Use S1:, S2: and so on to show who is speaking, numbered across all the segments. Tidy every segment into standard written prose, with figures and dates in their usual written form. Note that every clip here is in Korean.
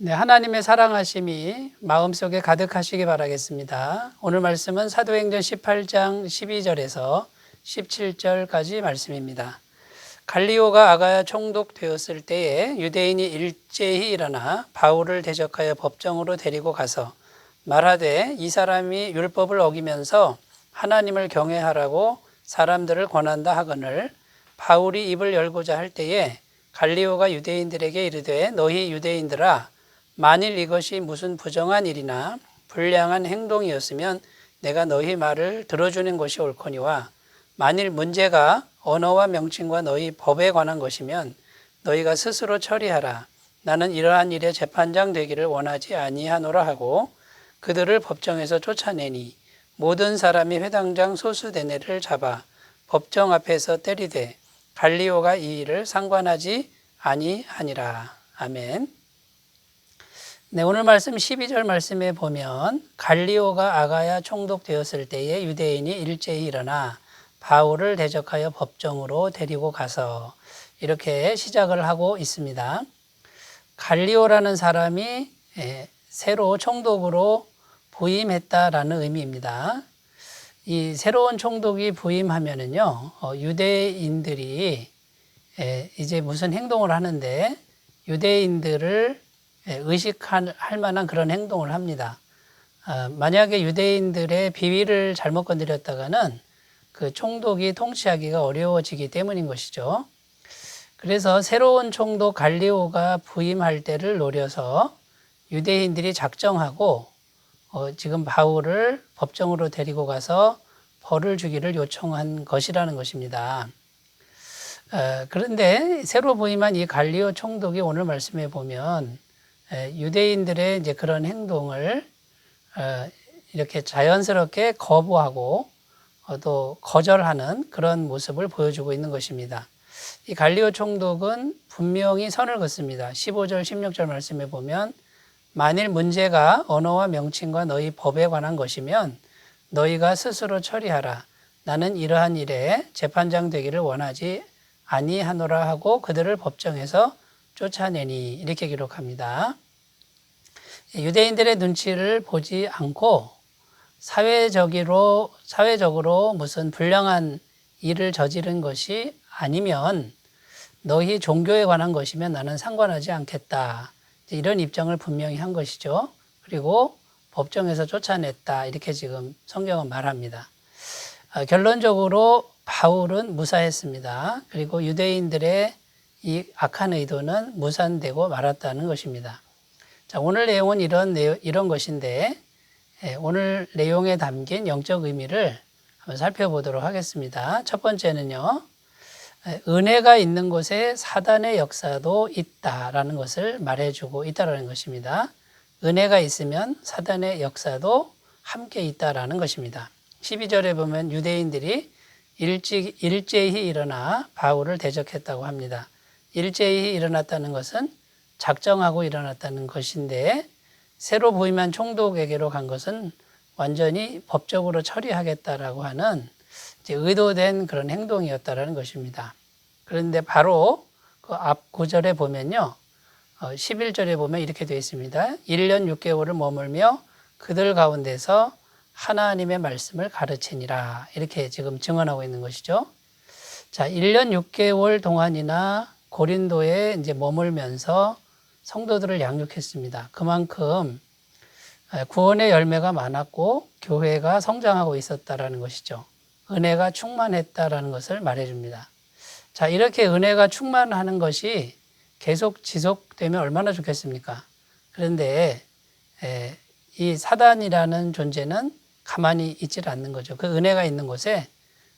S1: 네, 하나님의 사랑하심이 마음속에 가득하시기 바라겠습니다. 오늘 말씀은 사도행전 18장 12절에서 17절까지 말씀입니다. 갈리오가 아가야 총독되었을 때에 유대인이 일제히 일어나 바울을 대적하여 법정으로 데리고 가서 말하되 이 사람이 율법을 어기면서 하나님을 경외하라고 사람들을 권한다 하거늘 바울이 입을 열고자 할 때에 갈리오가 유대인들에게 이르되 너희 유대인들아 만일 이것이 무슨 부정한 일이나 불량한 행동이었으면 내가 너희 말을 들어주는 것이 옳거니와 만일 문제가 언어와 명칭과 너희 법에 관한 것이면 너희가 스스로 처리하라. 나는 이러한 일에 재판장 되기를 원하지 아니하노라 하고 그들을 법정에서 쫓아내니 모든 사람이 회당장 소수대네를 잡아 법정 앞에서 때리되 갈리오가 이 일을 상관하지 아니하니라. 아멘. 네, 오늘 말씀 12절 말씀에 보면 갈리오가 아가야 총독되었을 때에 유대인이 일제히 일어나 바울을 대적하여 법정으로 데리고 가서 이렇게 시작을 하고 있습니다. 갈리오라는 사람이 새로 총독으로 부임했다라는 의미입니다. 이 새로운 총독이 부임하면은요, 유대인들이 이제 무슨 행동을 하는데 유대인들을 의식할 만한 그런 행동을 합니다. 만약에 유대인들의 비위를 잘못 건드렸다가는 그 총독이 통치하기가 어려워지기 때문인 것이죠. 그래서 새로운 총독 갈리오가 부임할 때를 노려서 유대인들이 작정하고 지금 바울을 법정으로 데리고 가서 벌을 주기를 요청한 것이라는 것입니다. 그런데 새로 부임한 이 갈리오 총독이 오늘 말씀에 보면 유대인들의 이제 그런 행동을 이렇게 자연스럽게 거부하고 또 거절하는 그런 모습을 보여주고 있는 것입니다. 이 갈리오 총독은 분명히 선을 긋습니다. 15절, 16절 말씀에 보면 만일 문제가 언어와 명칭과 너희 법에 관한 것이면 너희가 스스로 처리하라. 나는 이러한 일에 재판장 되기를 원하지 아니하노라 하고 그들을 법정에서 쫓아내니 이렇게 기록합니다. 유대인들의 눈치를 보지 않고 사회적으로 무슨 불량한 일을 저지른 것이 아니면 너희 종교에 관한 것이면 나는 상관하지 않겠다. 이런 입장을 분명히 한 것이죠. 그리고 법정에서 쫓아냈다. 이렇게 지금 성경은 말합니다. 결론적으로 바울은 무사했습니다. 그리고 유대인들의 이 악한 의도는 무산되고 말았다는 것입니다. 자, 오늘 내용은 이런 것인데 오늘 내용에 담긴 영적 의미를 한번 살펴보도록 하겠습니다. 첫 번째는요. 은혜가 있는 곳에 사단의 역사도 있다라는 것을 말해주고 있다라는 것입니다. 은혜가 있으면 사단의 역사도 함께 있다라는 것입니다. 12절에 보면 유대인들이 일제히 일어나 바울을 대적했다고 합니다. 일제히 일어났다는 것은 작정하고 일어났다는 것인데 새로 부임한 총독에게로 간 것은 완전히 법적으로 처리하겠다라고 하는 이제 의도된 그런 행동이었다라는 것입니다. 그런데 바로 그 앞 구절에 보면요. 11절에 보면 이렇게 되어 있습니다. 1년 6개월을 머물며 그들 가운데서 하나님의 말씀을 가르치니라. 이렇게 지금 증언하고 있는 것이죠. 자, 1년 6개월 동안이나 고린도에 이제 머물면서 성도들을 양육했습니다. 그만큼 구원의 열매가 많았고 교회가 성장하고 있었다라는 것이죠. 은혜가 충만했다라는 것을 말해줍니다. 자, 이렇게 은혜가 충만하는 것이 계속 지속되면 얼마나 좋겠습니까? 그런데 이 사단이라는 존재는 가만히 있질 않는 거죠. 그 은혜가 있는 곳에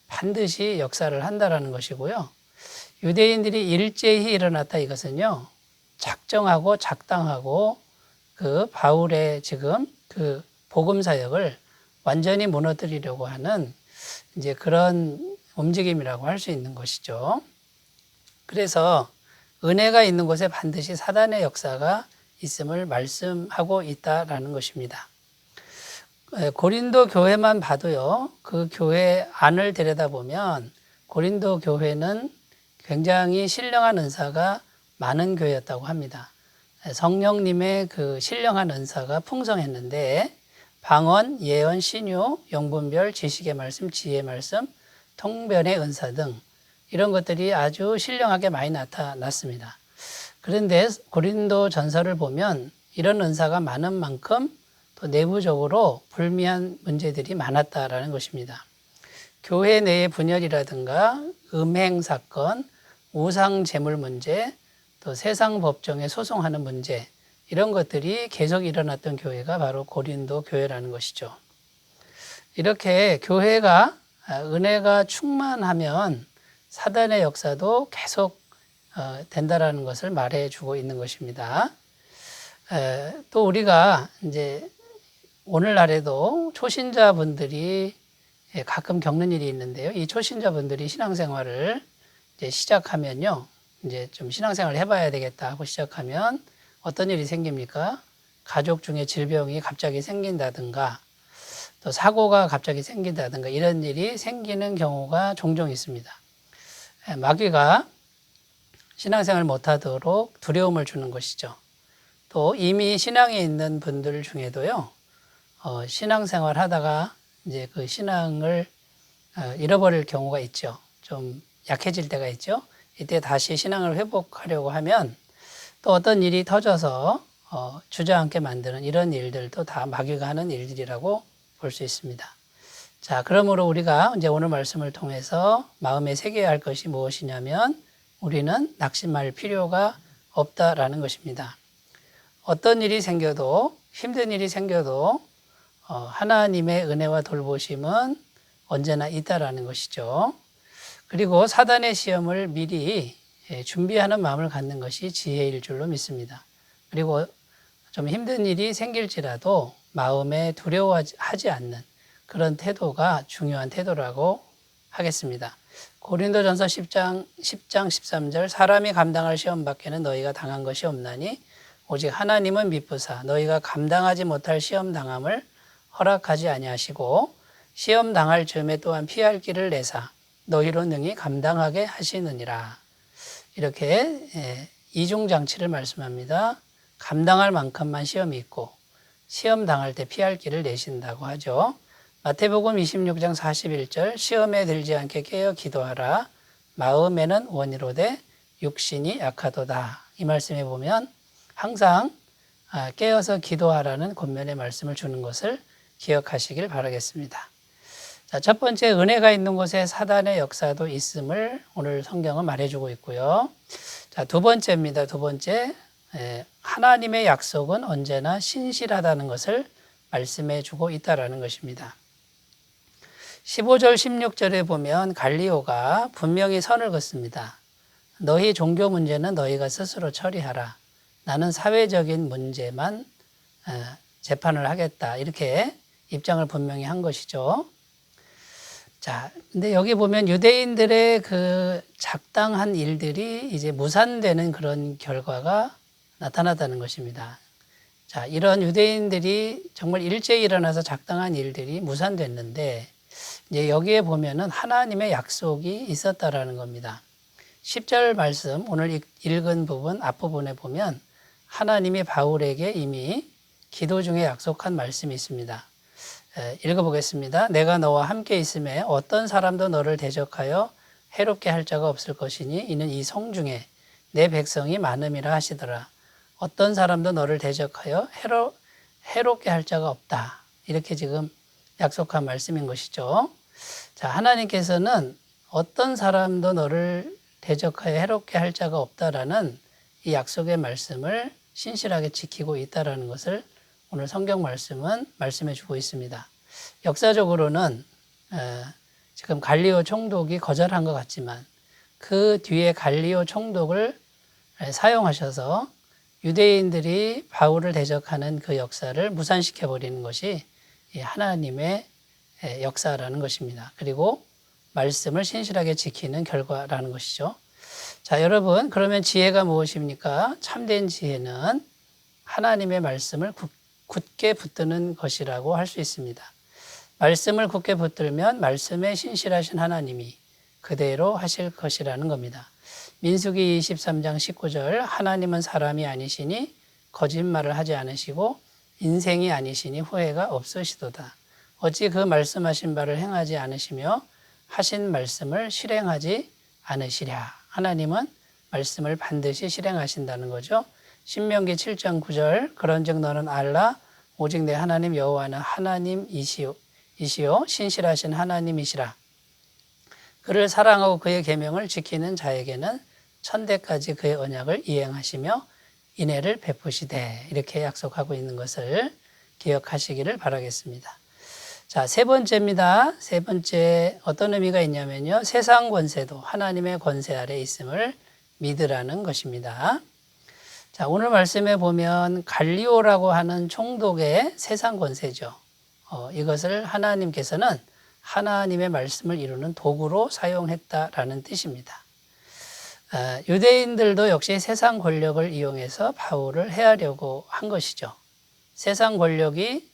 S1: 반드시 역사를 한다라는 것이고요. 유대인들이 일제히 일어났다 이것은요. 작정하고 작당하고 그 바울의 지금 그 복음 사역을 완전히 무너뜨리려고 하는 이제 그런 움직임이라고 할 수 있는 것이죠. 그래서 은혜가 있는 곳에 반드시 사단의 역사가 있음을 말씀하고 있다라는 것입니다. 고린도 교회만 봐도요, 그 교회 안을 들여다보면 고린도 교회는 굉장히 신령한 은사가 많은 교회였다고 합니다. 성령님의 그 신령한 은사가 풍성했는데 방언, 예언, 신유, 영분별, 지식의 말씀, 지혜의 말씀, 통변의 은사 등 이런 것들이 아주 신령하게 많이 나타났습니다. 그런데 고린도 전서를 보면 이런 은사가 많은 만큼 또 내부적으로 불미한 문제들이 많았다라는 것입니다. 교회 내의 분열이라든가 음행 사건, 우상 제물 문제, 또 세상 법정에 소송하는 문제 이런 것들이 계속 일어났던 교회가 바로 고린도 교회라는 것이죠. 이렇게 교회가 은혜가 충만하면 사단의 역사도 계속 된다라는 것을 말해주고 있는 것입니다. 또 우리가 이제 오늘날에도 초신자분들이 가끔 겪는 일이 있는데요. 이 초신자분들이 신앙생활을 이제 시작하면요. 이제 좀 신앙생활을 해봐야 되겠다 하고 시작하면 어떤 일이 생깁니까? 가족 중에 질병이 갑자기 생긴다든가 또 사고가 갑자기 생긴다든가 이런 일이 생기는 경우가 종종 있습니다. 마귀가 신앙생활을 못하도록 두려움을 주는 것이죠. 또 이미 신앙에 있는 분들 중에도요, 신앙생활 하다가 이제 그 신앙을 잃어버릴 경우가 있죠. 좀 약해질 때가 있죠. 이때 다시 신앙을 회복하려고 하면 또 어떤 일이 터져서 주저앉게 만드는 이런 일들도 다 마귀가 하는 일들이라고 볼 수 있습니다. 자, 그러므로 우리가 이제 오늘 말씀을 통해서 마음에 새겨야 할 것이 무엇이냐면 우리는 낙심할 필요가 없다라는 것입니다. 어떤 일이 생겨도 힘든 일이 생겨도 하나님의 은혜와 돌보심은 언제나 있다라는 것이죠. 그리고 사단의 시험을 미리 준비하는 마음을 갖는 것이 지혜일 줄로 믿습니다. 그리고 좀 힘든 일이 생길지라도 마음에 두려워하지 않는 그런 태도가 중요한 태도라고 하겠습니다. 고린도전서 10장 13절 사람이 감당할 시험 밖에는 너희가 당한 것이 없나니 오직 하나님은 미쁘사 너희가 감당하지 못할 시험 당함을 허락하지 아니하시고 시험 당할 즈음에 또한 피할 길을 내사 너희로 능히 감당하게 하시느니라. 이렇게 이중장치를 말씀합니다. 감당할 만큼만 시험이 있고 시험 당할 때 피할 길을 내신다고 하죠. 마태복음 26장 41절 시험에 들지 않게 깨어 기도하라. 마음에는 원이로되 육신이 약하도다. 이 말씀에 보면 항상 깨어서 기도하라는 권면의 말씀을 주는 것을 기억하시길 바라겠습니다. 자, 첫 번째 은혜가 있는 곳에 사단의 역사도 있음을 오늘 성경은 말해주고 있고요. 자, 두 번째입니다. 두 번째 하나님의 약속은 언제나 신실하다는 것을 말씀해주고 있다라는 것입니다. 15절 16절에 보면 갈리오가 분명히 선을 긋습니다. 너희 종교 문제는 너희가 스스로 처리하라. 나는 사회적인 문제만 재판을 하겠다. 이렇게 입장을 분명히 한 것이죠. 자, 근데 여기 보면 유대인들의 그 작당한 일들이 이제 무산되는 그런 결과가 나타났다는 것입니다. 자, 이런 유대인들이 정말 일제히 일어나서 작당한 일들이 무산됐는데 이제 여기에 보면은 하나님의 약속이 있었다라는 겁니다. 10절 말씀 오늘 읽은 부분 앞부분에 보면 하나님이 바울에게 이미 기도 중에 약속한 말씀이 있습니다. 읽어보겠습니다. 내가 너와 함께 있음에 어떤 사람도 너를 대적하여 해롭게 할 자가 없을 것이니 이는 이 성중에 내 백성이 많음이라 하시더라. 어떤 사람도 너를 대적하여 해롭게 할 자가 없다. 이렇게 지금 약속한 말씀인 것이죠. 자, 하나님께서는 어떤 사람도 너를 대적하여 해롭게 할 자가 없다라는 이 약속의 말씀을 신실하게 지키고 있다라는 것을 오늘 성경 말씀은 말씀해 주고 있습니다. 역사적으로는 지금 갈리오 총독이 거절한 것 같지만 그 뒤에 갈리오 총독을 사용하셔서 유대인들이 바울을 대적하는 그 역사를 무산시켜 버리는 것이 하나님의 역사라는 것입니다. 그리고 말씀을 신실하게 지키는 결과라는 것이죠. 자, 여러분, 그러면 지혜가 무엇입니까? 참된 지혜는 하나님의 말씀을 굳게 붙드는 것이라고 할 수 있습니다. 말씀을 굳게 붙들면 말씀에 신실하신 하나님이 그대로 하실 것이라는 겁니다. 민수기 23장 19절 하나님은 사람이 아니시니 거짓말을 하지 않으시고 인생이 아니시니 후회가 없으시도다. 어찌 그 말씀하신 바를 행하지 않으시며 하신 말씀을 실행하지 않으시랴. 하나님은 말씀을 반드시 실행하신다는 거죠. 신명기 7장 9절 그런즉 너는 알라 오직 내 하나님 여호와는 하나님이시요 신실하신 하나님이시라. 그를 사랑하고 그의 계명을 지키는 자에게는 천대까지 그의 언약을 이행하시며 인애를 베푸시되 이렇게 약속하고 있는 것을 기억하시기를 바라겠습니다. 자, 세 번째입니다. 세 번째 어떤 의미가 있냐면요. 세상 권세도 하나님의 권세 아래 있음을 믿으라는 것입니다. 자, 오늘 말씀에 보면 갈리오라고 하는 총독의 세상 권세죠. 이것을 하나님께서는 하나님의 말씀을 이루는 도구로 사용했다라는 뜻입니다. 유대인들도 역시 세상 권력을 이용해서 바울을 해하려고 한 것이죠. 세상 권력이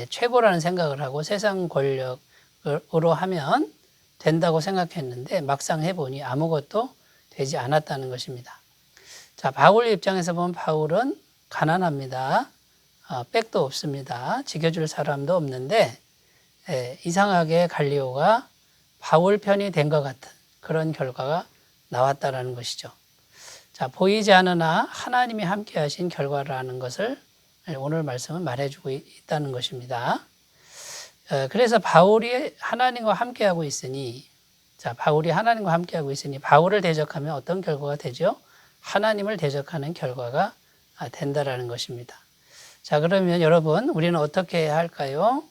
S1: 최고라는 생각을 하고 세상 권력으로 하면 된다고 생각했는데 막상 해보니 아무것도 되지 않았다는 것입니다. 자, 바울 입장에서 보면 바울은 가난합니다. 백도 없습니다. 지켜줄 사람도 없는데 이상하게 갈리오가 바울 편이 된 것 같은 그런 결과가 나왔다라는 것이죠. 자, 보이지 않으나 하나님이 함께 하신 결과라는 것을 오늘 말씀은 말해주고 있다는 것입니다. 그래서 바울이 하나님과 함께하고 있으니 바울을 대적하면 어떤 결과가 되죠? 하나님을 대적하는 결과가 된다라는 것입니다. 자, 그러면 여러분 우리는 어떻게 해야 할까요?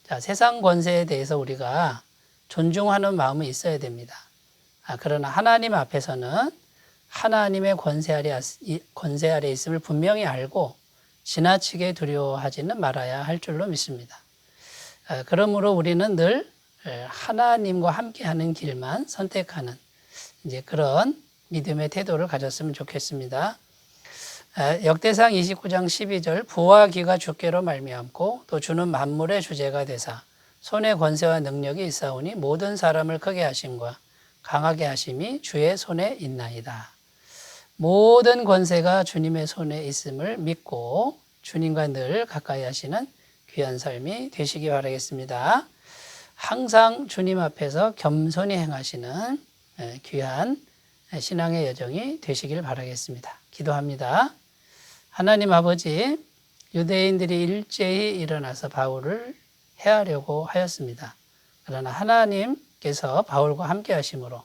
S1: 자, 세상 권세에 대해서 우리가 존중하는 마음이 있어야 됩니다. 그러나 하나님 앞에서는 하나님의 권세 아래 있음을 분명히 알고 지나치게 두려워하지는 말아야 할 줄로 믿습니다. 그러므로 우리는 늘 하나님과 함께하는 길만 선택하는 이제 그런 믿음의 태도를 가졌으면 좋겠습니다. 역대상 29장 12절 부와 기가 주께로 말미암고 또 주는 만물의 주제가 되사 손의 권세와 능력이 있사오니 모든 사람을 크게 하심과 강하게 하심이 주의 손에 있나이다. 모든 권세가 주님의 손에 있음을 믿고 주님과 늘 가까이 하시는 귀한 삶이 되시기 바라겠습니다. 항상 주님 앞에서 겸손히 행하시는 귀한 신앙의 여정이 되시길 바라겠습니다. 기도합니다. 하나님 아버지, 유대인들이 일제히 일어나서 바울을 해하려고 하였습니다. 그러나 하나님께서 바울과 함께 하심으로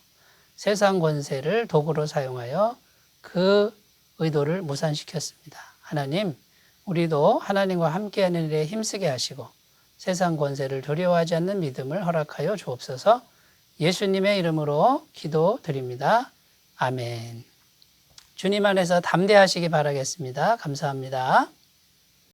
S1: 세상 권세를 도구로 사용하여 그 의도를 무산시켰습니다. 하나님, 우리도 하나님과 함께하는 일에 힘쓰게 하시고 세상 권세를 두려워하지 않는 믿음을 허락하여 주옵소서. 예수님의 이름으로 기도드립니다. 아멘. 주님 안에서 담대하시기 바라겠습니다. 감사합니다.